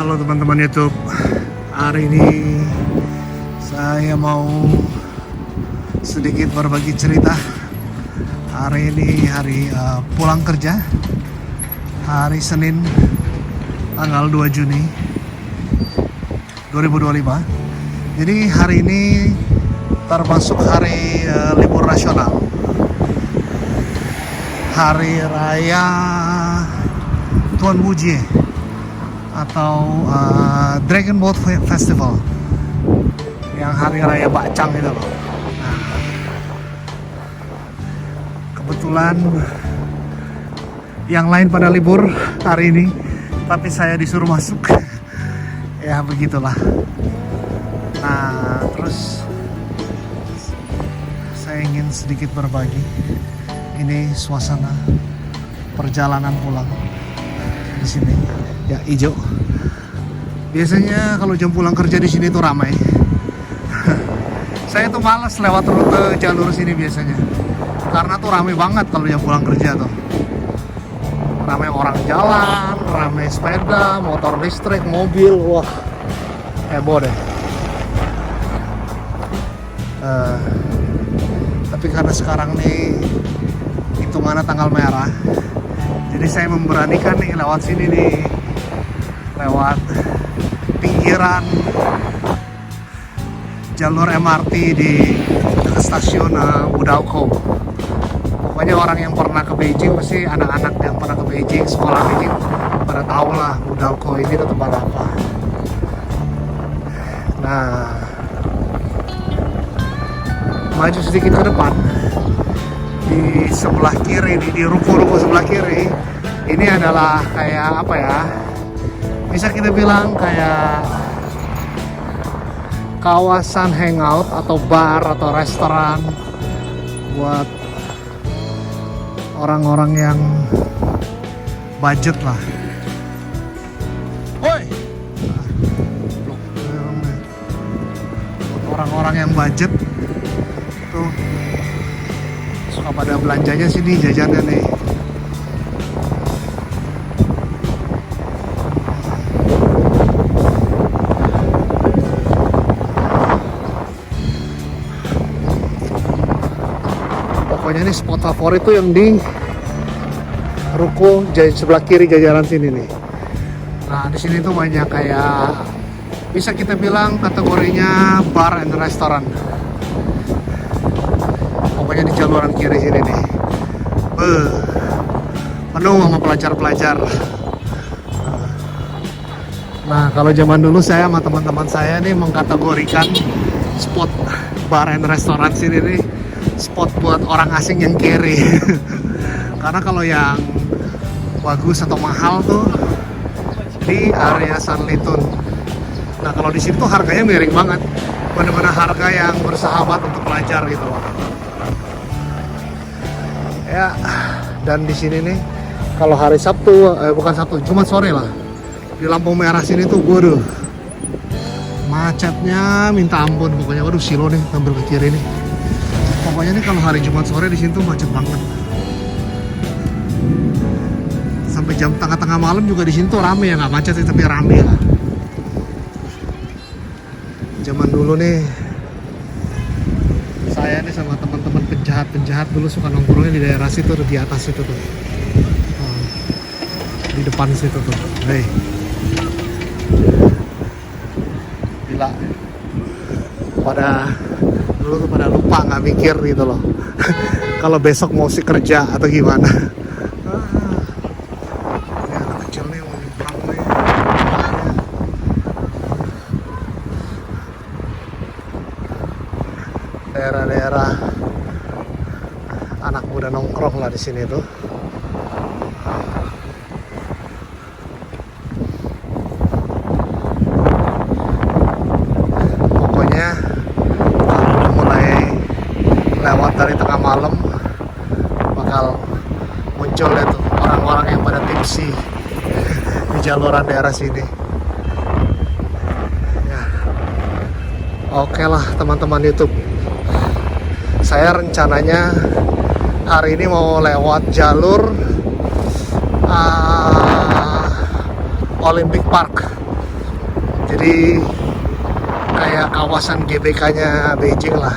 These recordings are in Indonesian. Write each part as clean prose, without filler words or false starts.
Halo teman-teman YouTube. Hari ini saya mau sedikit berbagi cerita. Hari ini hari pulang kerja, hari Senin tanggal 2 Juni 2025. Jadi hari ini termasuk hari libur nasional, hari raya Tuan Muji atau Dragon Boat Festival, yang hari raya Bacang itu loh. Nah, kebetulan yang lain pada libur hari ini, tapi saya disuruh masuk. Ya begitulah. Nah, terus saya ingin sedikit berbagi. Ini suasana perjalanan pulang di sini. Ya, hijau. Biasanya kalau jam pulang kerja di sini tuh ramai. Saya tuh malas lewat rute jalur sini biasanya, karena tuh ramai banget kalau jam pulang kerja tuh. Ramai orang jalan, ramai sepeda, motor listrik, mobil, wah heboh deh. Tapi karena sekarang nih hitungannya tanggal merah, jadi saya memberanikan nih lewat sini nih, lewat pinggiran jalur MRT di stasiun Budalco. Pokoknya orang yang pernah ke Beijing, pasti anak-anak yang pernah ke Beijing, sekolah Beijing, pada tahu lah Budalco ini itu tempat apa. Nah, maju sedikit ke depan, di sebelah kiri, di ruko-ruko sebelah kiri, ini adalah kayak apa ya, bisa kita bilang kayak kawasan hangout atau bar atau restoran buat orang-orang yang budget lah. Woi, orang-orang yang budget tuh suka pada belanjanya sini, jajannya nih. Pokoknya ini spot favorit tuh yang di ruko sebelah kiri jajaran sini nih. Nah, di sini tuh banyak kayak, bisa kita bilang kategorinya bar and restoran. Pokoknya di jaluran kiri sini nih, penuh sama pelajar-pelajar. Nah, kalau zaman dulu saya sama teman-teman saya nih mengkategorikan spot bar and restoran sini nih spot buat orang asing yang kiri. Karena kalau yang bagus atau mahal tuh di area Sanlitun. Nah, kalau di situ harganya miring banget, benar-benar harga yang bersahabat untuk pelajar gitu loh. Ya, dan di sini nih kalau hari Sabtu, bukan Sabtu, cuma sore lah, di lampu merah sini tuh, waduh, macetnya minta ampun. Pokoknya waduh, silo nih ngambil ke kiri nih. Pokoknya nih kalau hari Jumat sore di sini tuh macet banget. Sampai jam tengah-tengah malam juga di sini tuh rame ya, nggak macet sih tapi rame lah. Zaman dulu nih saya nih sama teman-teman penjahat dulu suka nongkrongnya di daerah situ tuh, di atas situ tuh, di depan situ tuh. Hei, gila, pada dulu tuh pada lupa, nggak mikir gitu loh. Kalau besok mau sih kerja atau gimana. Ini anak kecil nih mau nyebrang nih. Daerah-daerah anak muda nongkrong lah di sini tuh. Pokoknya kalau mulai lewat dari tengah malam bakal muncul itu orang-orang yang pada tipsi di jaluran daerah sini. Ya, oke lah teman-teman YouTube. Saya rencananya hari ini mau lewat jalur Olympic Park. Jadi kayak kawasan GBK-nya Beijing lah.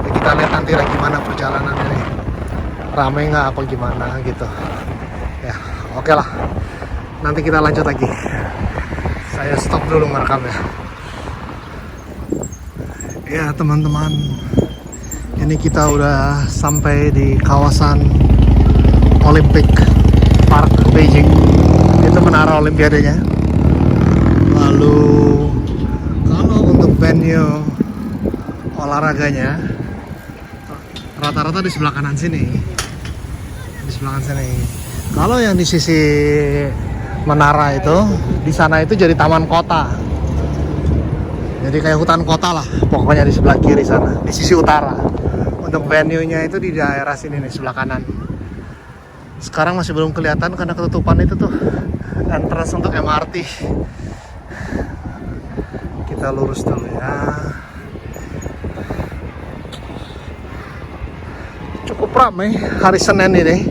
Ya, kita lihat nanti lah gimana perjalanan ini. Rame nggak apa gimana gitu. Ya, oke lah. Nanti kita lanjut lagi. Saya stop dulu merekamnya. Ya teman-teman, ini kita udah sampai di kawasan Olympic Park Beijing. Itu menara Olimpiadanya. Lalu kalau untuk venue olahraganya rata-rata di sebelah kanan sini. Di sebelah kanan sini. Kalau yang di sisi menara itu, di sana itu jadi taman kota. Jadi kayak hutan kota lah, pokoknya di sebelah kiri sana, di sisi utara. Untuk venue-nya itu di daerah sini nih, sebelah kanan. Sekarang masih belum kelihatan karena ketutupan itu tuh entrance untuk MRT. Kita lurus dulu ya. Cukup ramai hari Senin ini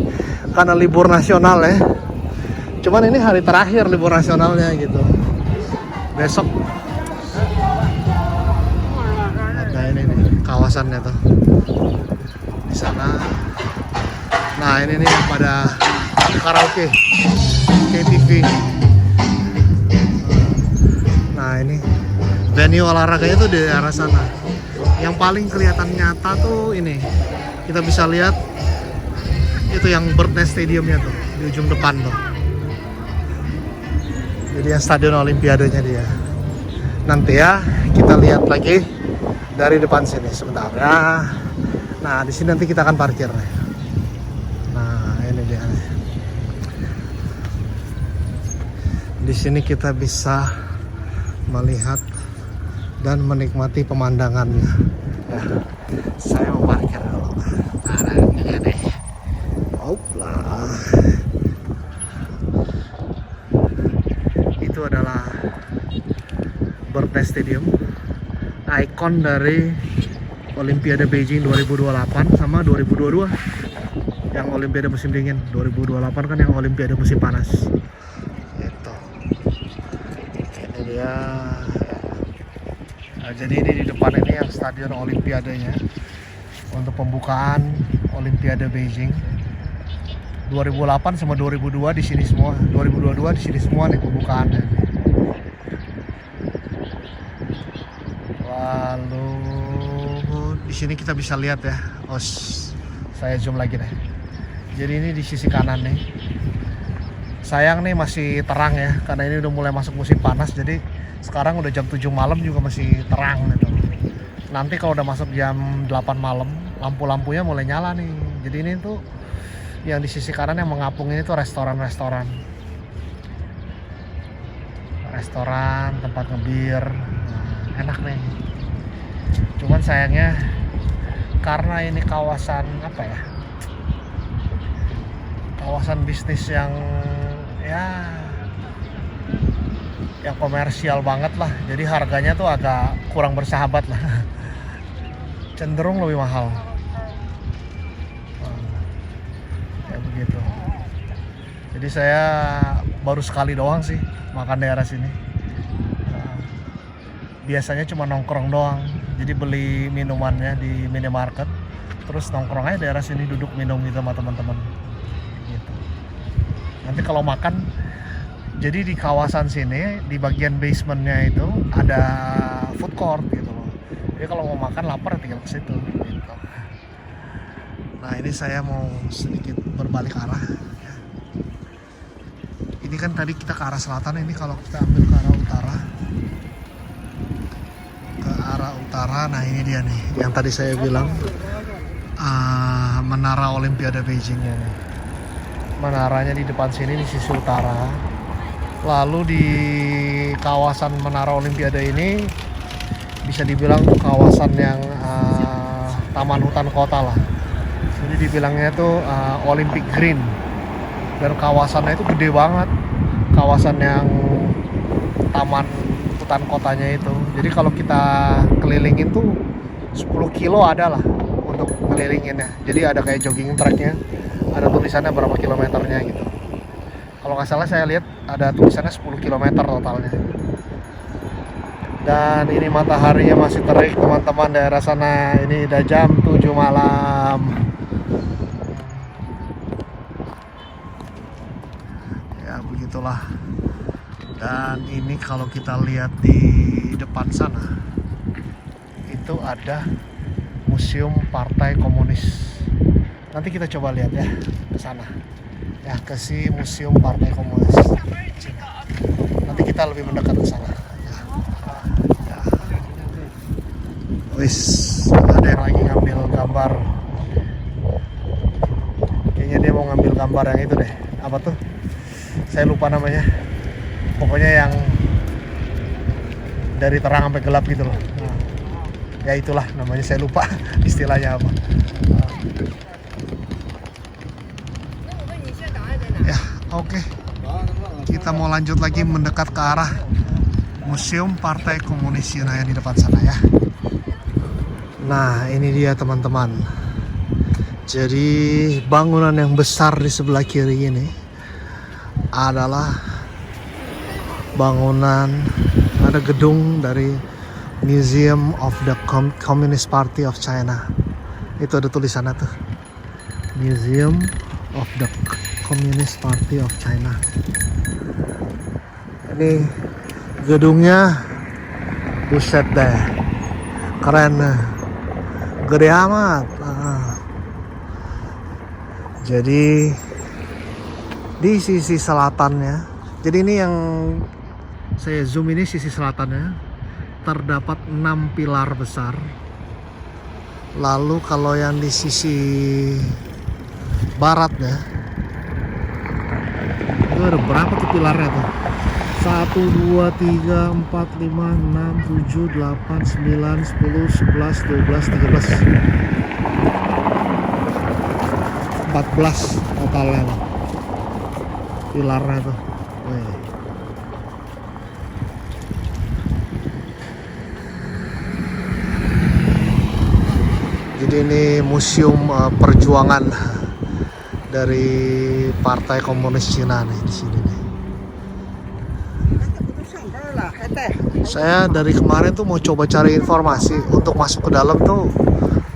karena libur nasional ya. Cuman ini hari terakhir libur nasionalnya gitu. Besok ada ini nih kawasannya tuh di sana. Nah ini nih pada karaoke, KTV. Nah ini venue olahraganya tuh di arah sana. Yang paling kelihatan nyata tuh ini, kita bisa lihat itu yang Birthday Stadiumnya tuh di ujung depan tuh. Jadi yang stadion Olimpiadanya dia. Nanti ya kita lihat lagi dari depan sini sebentar ya. Nah di sini nanti kita akan parkir. Nah ini dia. Di sini kita bisa melihat dan menikmati pemandangannya. Ya, saya mau parkir dulu. Nah ini dia deh. Hopla. Itu adalah Birthday Stadium, ikon dari Olimpiade Beijing 2028 sama 2022 yang Olimpiade musim dingin. 2028 kan yang Olimpiade musim panas gitu. Ini dia. Nah, jadi ini di depan ini yang stadion Olimpiadenya untuk pembukaan Olimpiade Beijing 2008 sama 2002 di sini semua. 2022 di sini semua nih pembukaannya. Lalu di sini kita bisa lihat ya. Oh, saya zoom lagi deh. Jadi ini di sisi kanan nih. Sayang nih masih terang ya, karena ini udah mulai masuk musim panas. Jadi sekarang udah jam 7 malam juga masih terang gitu. Nanti kalau udah masuk jam 8 malam, lampu-lampunya mulai nyala nih. Jadi ini tuh yang di sisi kanan yang mengapung ini tuh restoran, tempat ngebir. Nah, enak nih. Cuman sayangnya karena ini kawasan apa ya, kawasan bisnis yang ya yang komersial banget lah, jadi harganya tuh agak kurang bersahabat lah. Cenderung lebih mahal. Kayak begitu. Jadi saya baru sekali doang sih makan daerah sini. Biasanya cuma nongkrong doang. Jadi beli minumannya di minimarket, terus nongkrong aja daerah sini, duduk minum gitu sama teman-teman. Gitu. Nanti kalau makan, jadi di kawasan sini di bagian basementnya itu ada food court gitu loh. Jadi kalau mau makan lapar tinggal ke situ. Gitu. Nah ini saya mau sedikit berbalik arah. Ini kan tadi kita ke arah selatan, ini kalau kita ambil ke arah utara. Nah ini dia nih, yang tadi saya bilang menara Olimpiade Beijingnya nih. Menaranya di depan sini di sisi utara. Lalu di kawasan menara Olimpiade ini bisa dibilang kawasan yang taman hutan kota lah. Jadi dibilangnya tuh Olympic Green. Dan kawasannya itu gede banget. Kawasan yang taman hutan kotanya itu. Jadi kalau kita kelilingin tuh 10 kilo ada lah untuk ngelilinginnya. Jadi ada kayak jogging tracknya, ada tulisannya berapa kilometernya gitu. Kalau nggak salah saya lihat ada tulisannya 10 km totalnya. Dan ini mataharinya masih terik teman-teman, daerah sana. Ini udah jam 7 malam. Ya begitulah. Dan ini kalau kita lihat di depan sana, itu ada Museum Partai Komunis. Nanti kita coba lihat ya ke sana. Ya, ke si Museum Partai Komunis Cina. Nanti kita lebih mendekat ke sana. Ya. Ya. Wis, ada yang lagi ngambil gambar. Kayaknya dia mau ngambil gambar yang itu deh. Apa tuh? Saya lupa namanya. Pokoknya yang dari terang sampai gelap gitu loh. Nah, ya itulah namanya, saya lupa istilahnya apa. Ya, oke. Kita mau lanjut lagi mendekat ke arah Museum Partai Komunis Cina yang di depan sana ya. Nah, ini dia teman-teman. Jadi bangunan yang besar di sebelah kiri ini adalah bangunan, ada gedung dari Museum of the Communist Party of China. Itu ada tulisannya tuh, Museum of the Communist Party of China. Ini gedungnya, buset deh, keren, gede amat. Jadi di sisi selatannya, jadi ini yang saya zoom, ini sisi selatannya terdapat 6 pilar besar. Lalu kalau yang di sisi baratnya itu ada berapa tuh pilarnya tuh? 1, 2, 3, 4, 5, 6, 7, 8, 9, 10, 11, 12, 13, 14 totalnya pilarnya tuh. Wih. Jadi ini museum perjuangan dari Partai Komunis Cina nih di sini nih. Saya dari kemarin tuh mau coba cari informasi untuk masuk ke dalam tuh,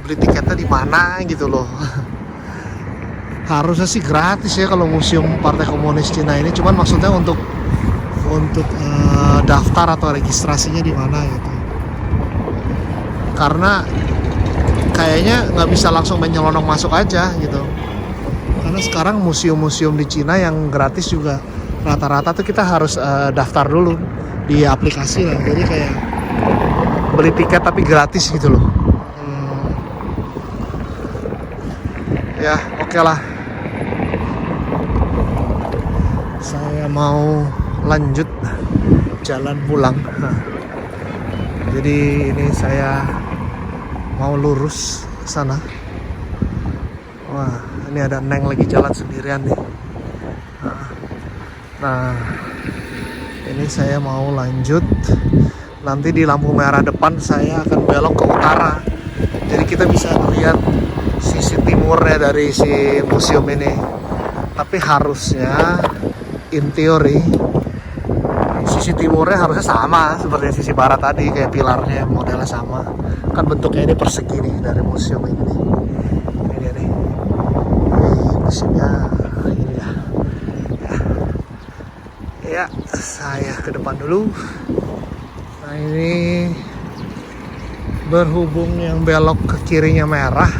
beli tiketnya di mana gitu loh. Harusnya sih gratis ya kalau Museum Partai Komunis Cina ini, cuman maksudnya untuk daftar atau registrasinya di mana gitu. Karena kayaknya nggak bisa langsung menyelonong masuk aja gitu. Karena sekarang museum-museum di Cina yang gratis juga rata-rata tuh kita harus daftar dulu di aplikasi lah. Jadi kayak beli tiket tapi gratis gitu loh. Ya oke lah. Saya mau lanjut jalan pulang. Jadi ini saya mau lurus ke sana. Wah, ini ada Neng lagi jalan sendirian nih. Nah, ini saya mau lanjut. Nanti di lampu merah depan saya akan belok ke utara. Jadi kita bisa lihat sisi timurnya dari si museum ini. Tapi harusnya, in teori, sisi timurnya harusnya sama seperti sisi barat tadi, kayak pilarnya modelnya sama. Kan bentuknya ini persegi nih dari museum ini nih. Ini dia nih. Museumnya ini dia. Ya, saya ke depan dulu. Nah ini berhubung yang belok ke kirinya merah,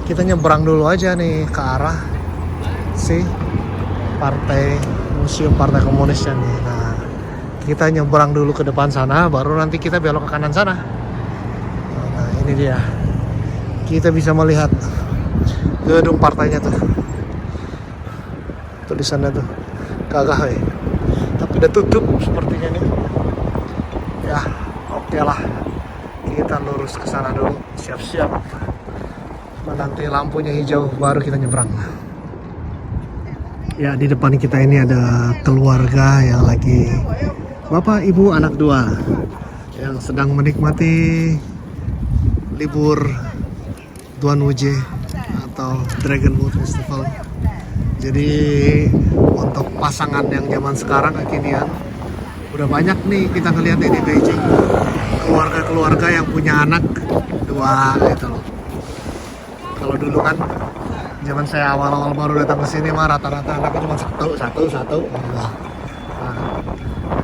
kita nyebrang dulu aja nih ke arah si Museum Partai Komunisnya nih. Nah, kita nyebrang dulu ke depan sana, baru nanti kita belok ke kanan sana. Nah, ini dia. Kita bisa melihat gedung partainya tuh. Tulisannya tuh. Gagah ya. Tapi udah tutup sepertinya nih. Ya, oke lah. Kita lurus ke sana dulu, siap-siap. Nanti lampunya hijau baru kita nyebrang. Ya, di depan kita ini ada keluarga yang lagi, bapak, ibu, anak 2 yang sedang menikmati libur Duan Wuje atau Dragon Boat Festival. Jadi untuk pasangan yang zaman sekarang kekinian Udah banyak nih kita ngeliat di Beijing keluarga-keluarga yang punya anak dua gitu loh. Kalau dulu kan zaman saya awal-awal baru datang ke sini mah rata-rata anaknya cuma satu. Nah,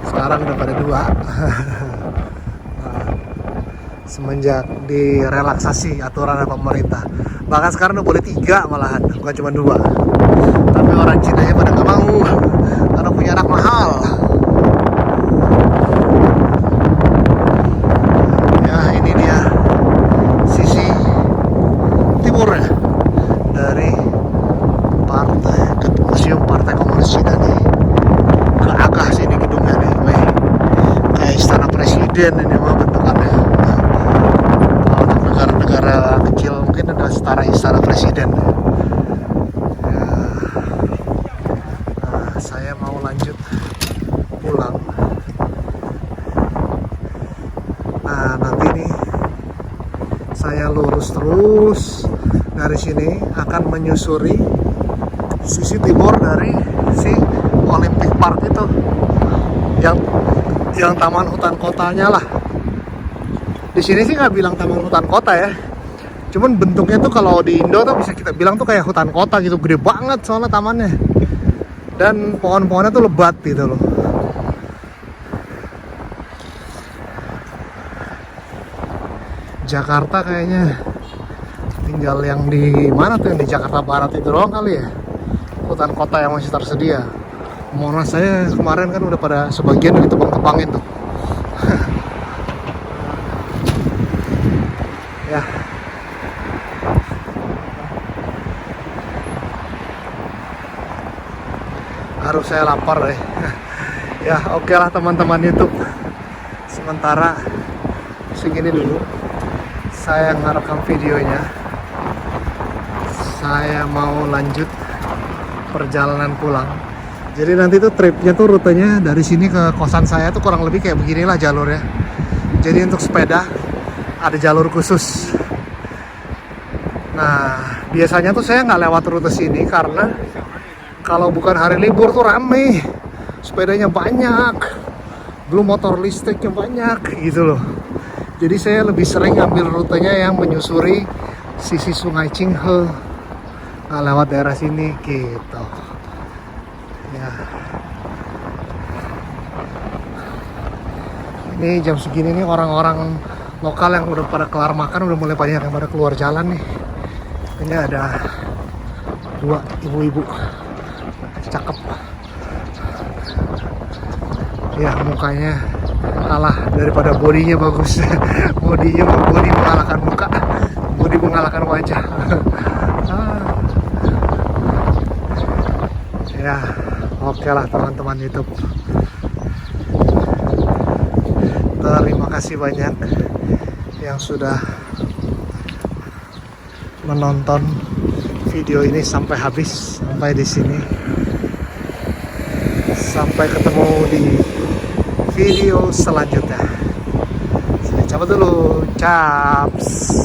sekarang udah pada dua. Nah, semenjak direlaksasi aturan dari pemerintah, bahkan sekarang udah boleh 3 malahan, bukan cuma 2. Tapi orang Cina nya pada nggak mau karena punya anak mahal. Ya ini dia sisi timur ya dari Museum Partai Komunis Cina nih. Ke agak sini gedungnya nih, weh. Kayak istana presiden ini mah bentukannya. Kalau untuk negara-negara kecil mungkin ada setara istana presiden. Ya. Nah, saya mau lanjut pulang. Nah, nanti nih saya lurus terus dari sini akan menyusuri sisi timur dari si Olympic Park itu, yang taman hutan kotanya lah. Di sini sih nggak bilang taman hutan kota ya, cuman bentuknya tuh kalau di Indo tuh bisa kita bilang tuh kayak hutan kota gitu, gede banget soalnya tamannya, dan pohon-pohonnya tuh lebat gitu loh. Jakarta kayaknya tinggal yang di mana tuh, yang di Jakarta Barat itu doang kali ya hutan kota yang masih tersedia. Monas saya kemarin kan udah pada sebagian udah ditebang-tebangin tuh. Ya. Harus saya lapar deh. Ya oke lah teman-teman YouTube. Sementara segini dulu saya ngerekam videonya. Saya mau lanjut perjalanan pulang. Jadi nanti tuh tripnya tuh rutenya dari sini ke kosan saya tuh kurang lebih kayak beginilah jalurnya. Jadi untuk sepeda ada jalur khusus. Nah biasanya tuh saya nggak lewat rute sini karena kalau bukan hari libur tuh rame, sepedanya banyak, belum motor listriknya banyak gitu loh. Jadi saya lebih sering ambil rutenya yang menyusuri sisi Sungai Chinghe, nggak lewat daerah sini gitu ya. Ini jam segini nih orang-orang lokal yang udah pada kelar makan udah mulai banyak yang pada keluar jalan nih. Ini ada 2 ibu-ibu cakep ya, mukanya kalah daripada bodinya bagus. Bodi mengalahkan muka, bodi mengalahkan wajah. Ya oke lah teman-teman YouTube, terima kasih banyak yang sudah menonton video ini sampai habis, sampai di sini. Sampai ketemu di video selanjutnya. Saya cabut dulu, caps.